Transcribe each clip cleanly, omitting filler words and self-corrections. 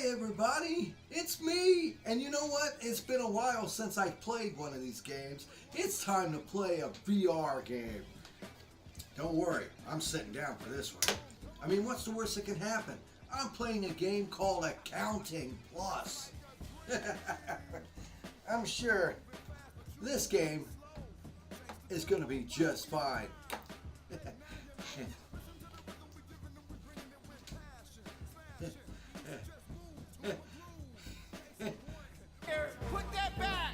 everybody, it's me! And you know what? It's been a while since I played one of these games. It's time to play a VR game. Don't worry, I'm sitting down for this one. I mean, what's the worst that can happen? I'm playing a game called Accounting+. I'm sure this game is going to be just fine. Put that back!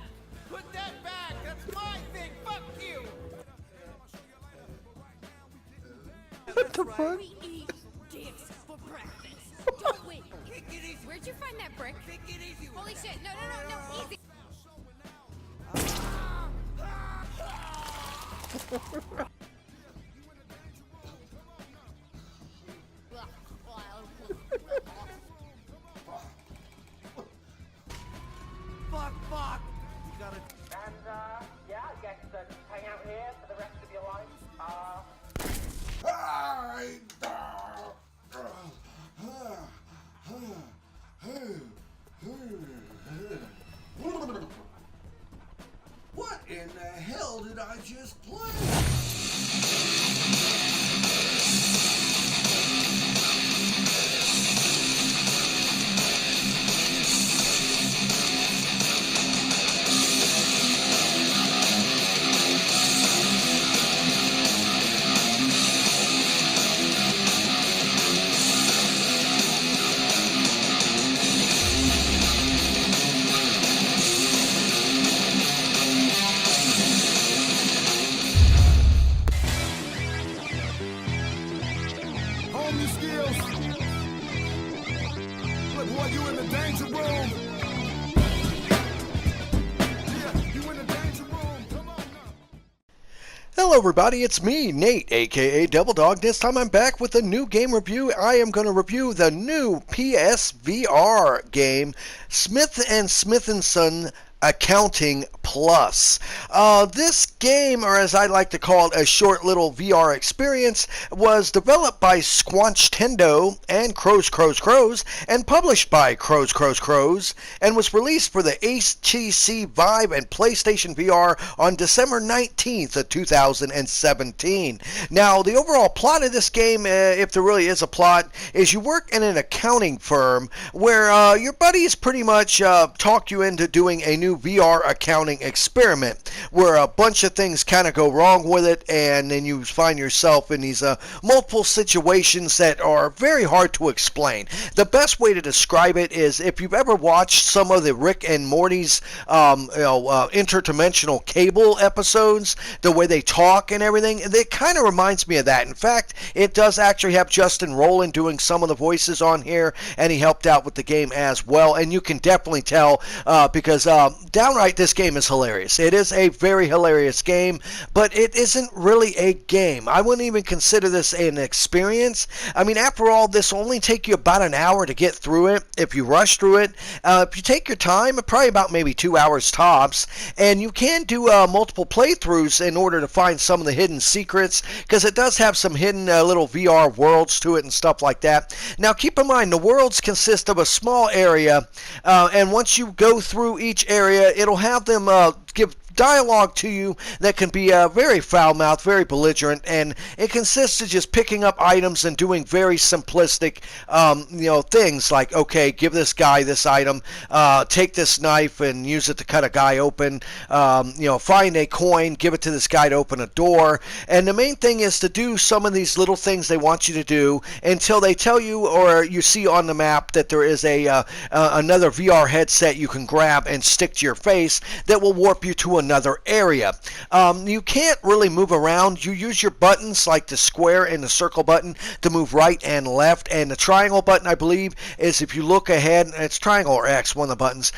Put that back! That's my thing! Fuck you! What the fuck? We eat dicks for breakfast. Don't wait. Where'd you find that brick? Holy shit! No, easy. Fuck! You gotta... And, yeah, I guess just hang out here for the rest of your life. What in the hell did I just play? Hone your skills. Look, boy, you in the danger room. Yeah, you in the danger room. Come on now. Hello everybody, it's me, Nate, aka Double Dog. This time I'm back with a new game review. I am going to review the new PSVR game, Smith & Son Accounting+. This game, or as I like to call it, a short little VR experience, was developed by Squanchtendo and Crows, and published by Crows, and was released for the HTC Vive and PlayStation VR on December 19th of 2017. Now, the overall plot of this game, if there really is a plot, is you work in an accounting firm where your buddies pretty much talk you into doing a new VR accounting experiment where a bunch of things kind of go wrong with it, and then you find yourself in these multiple situations that are very hard to explain. The best way to describe it is if you've ever watched some of the Rick and Morty's interdimensional cable episodes, the way they talk and everything, it kind of reminds me of that. In fact, it does actually have Justin Rolland doing some of the voices on here, and he helped out with the game as well, and you can definitely tell because downright this game is hilarious. It is a very hilarious game, but it isn't really a game. I wouldn't even consider this an experience. I mean, after all, this will only take you about an hour to get through it if you rush through it. If you take your time, probably about maybe 2 hours tops, and you can do multiple playthroughs in order to find some of the hidden secrets, because it does have some hidden little VR worlds to it and stuff like that. Now, keep in mind, the worlds consist of a small area, and once you go through each area, it'll have them give dialogue to you that can be very foul-mouthed, very belligerent, and it consists of just picking up items and doing very simplistic, things like, okay, give this guy this item, take this knife and use it to cut a guy open, find a coin, give it to this guy to open a door, and the main thing is to do some of these little things they want you to do until they tell you, or you see on the map, that there is another VR headset you can grab and stick to your face that will warp you to another area. You can't really move around. You use your buttons like the square and the circle button to move right and left, and the triangle button, I believe, is if you look ahead, it's triangle or X, one of the buttons,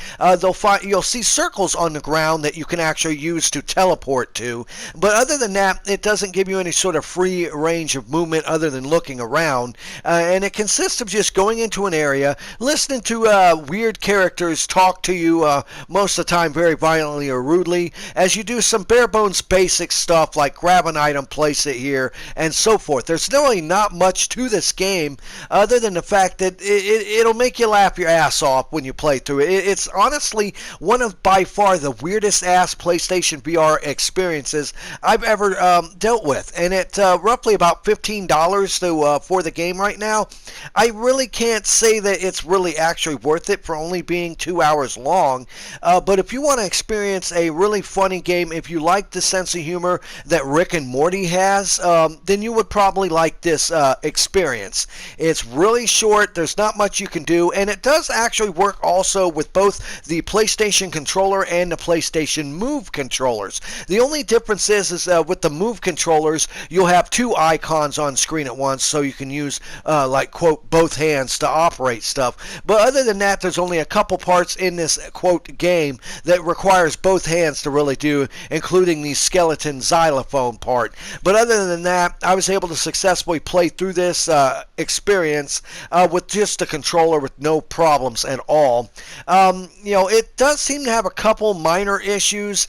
you'll see circles on the ground that you can actually use to teleport to, but other than that, it doesn't give you any sort of free range of movement other than looking around, and it consists of just going into an area, listening to weird characters talk to you most of the time very violently or rudely, as you do some bare bones basic stuff like grab an item, place it here, and so forth. There's really not much to this game other than the fact that it'll make you laugh your ass off when you play through it. It's honestly one of by far the weirdest ass PlayStation VR experiences I've ever dealt with, and at roughly about $15 for the game right now, I really can't say that it's really actually worth it for only being 2 hours long. But if you want to experience a really funny game, if you like the sense of humor that Rick and Morty has, then you would probably like this experience. It's really short, there's not much you can do, and it does actually work also with both the PlayStation controller and the PlayStation Move controllers. The only difference is with the Move controllers, you'll have two icons on screen at once, so you can use, like, quote, both hands to operate stuff. But other than that, there's only a couple parts in this, quote, game that requires both hands to really do, including the skeleton xylophone part. But other than that, I was able to successfully play through this experience with just a controller with no problems at all. It does seem to have a couple minor issues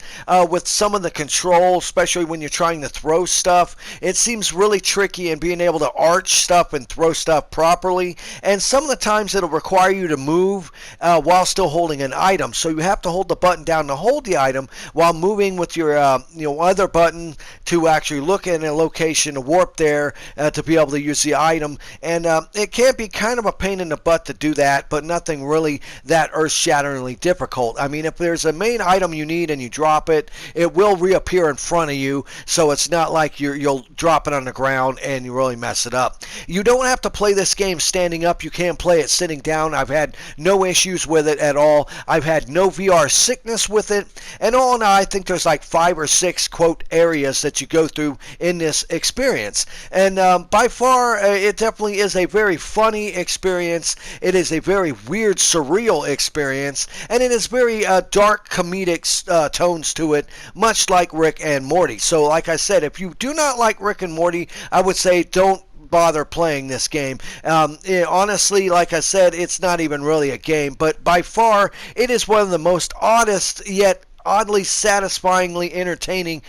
with some of the controls, especially when you're trying to throw stuff. It seems really tricky in being able to arch stuff and throw stuff properly, and some of the times it'll require you to move while still holding an item, so you have to hold the button down to hold the item while moving with your other button to actually look in a location to warp there to be able to use the item. And it can be kind of a pain in the butt to do that, but nothing really that earth-shatteringly difficult. I mean, if there's a main item you need and you drop it, it will reappear in front of you, so it's not like you'll drop it on the ground and you really mess it up. You don't have to play this game standing up. You can play it sitting down. I've had no issues with it at all. I've had no VR sickness with it. And all in all, I think there's like 5 or 6, quote, areas that you go through in this experience. And by far, it definitely is a very funny experience. It is a very weird, surreal experience. And it is very dark, comedic tones to it, much like Rick and Morty. So like I said, if you do not like Rick and Morty, I would say don't bother playing this game. Honestly, like I said, it's not even really a game, but by far it is one of the most oddest yet oddly satisfyingly entertaining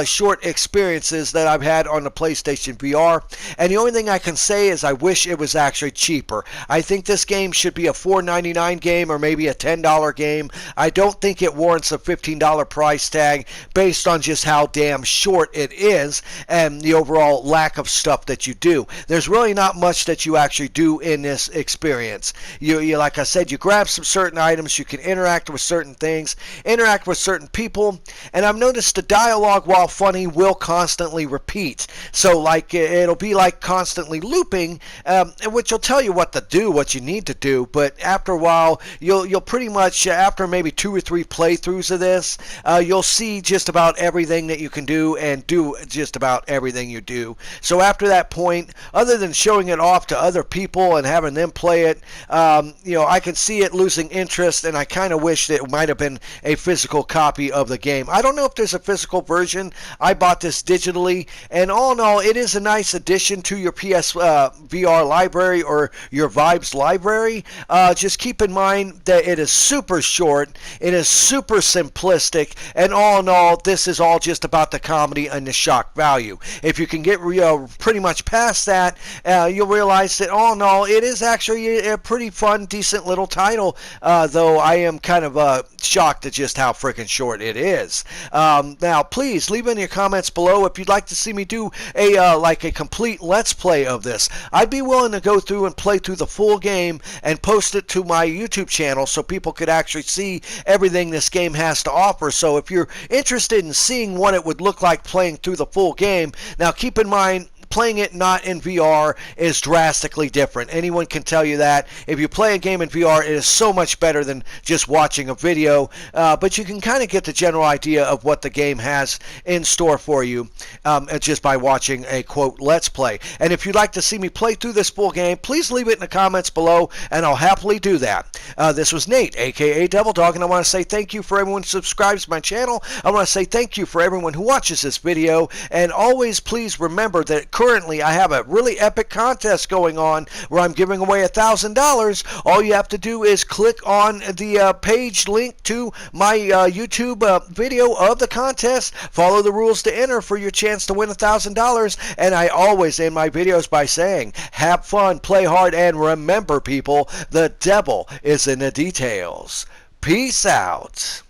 short experiences that I've had on the PlayStation VR. And the only thing I can say is I wish it was actually cheaper. I think this game should be a $4.99 game or maybe a $10 game. I don't think it warrants a $15 price tag based on just how damn short it is and the overall lack of stuff that you do. There's really not much that you actually do in this experience. You like I said, you grab some certain items, you can interact with certain things, interact with certain people, and I've noticed the dialogue, while funny, will constantly repeat. So like it'll be like constantly looping, which will tell you what to do, what you need to do. But after a while, you'll pretty much, after maybe 2 or 3 playthroughs of this, you'll see just about everything that you can do and do just about everything you do. So after that point, other than showing it off to other people and having them play it, I can see it losing interest, and I kind of wish that it might have been a physical copy of the game. I don't know if there's a physical version. I bought this digitally, and all in all, it is a nice addition to your PSVR library or your Vibes library. Just keep in mind that it is super short, it is super simplistic, and all in all, this is all just about the comedy and the shock value. If you can get pretty much past that, you'll realize that all in all, it is actually a pretty fun, decent little title, though I am kind of shocked at just how freaking short it is. Now, please leave in your comments below if you'd like to see me do a complete Let's Play of this. I'd be willing to go through and play through the full game and post it to my YouTube channel so people could actually see everything this game has to offer. So if you're interested in seeing what it would look like playing through the full game, now keep in mind, playing it not in VR is drastically different. Anyone can tell you that. If you play a game in VR, it is so much better than just watching a video, but you can kind of get the general idea of what the game has in store for you just by watching a, quote, Let's Play. And if you'd like to see me play through this full game, please leave it in the comments below, and I'll happily do that. This was Nate, aka Devil Dog, and I want to say thank you for everyone who subscribes to my channel. I want to say thank you for everyone who watches this video, and always please remember that currently I have a really epic contest going on where I'm giving away $1,000. All you have to do is click on the page link to my YouTube video of the contest, follow the rules to enter for your chance to win $1,000, and I always end my videos by saying, have fun, play hard, and remember, people, the devil is in the details. Peace out.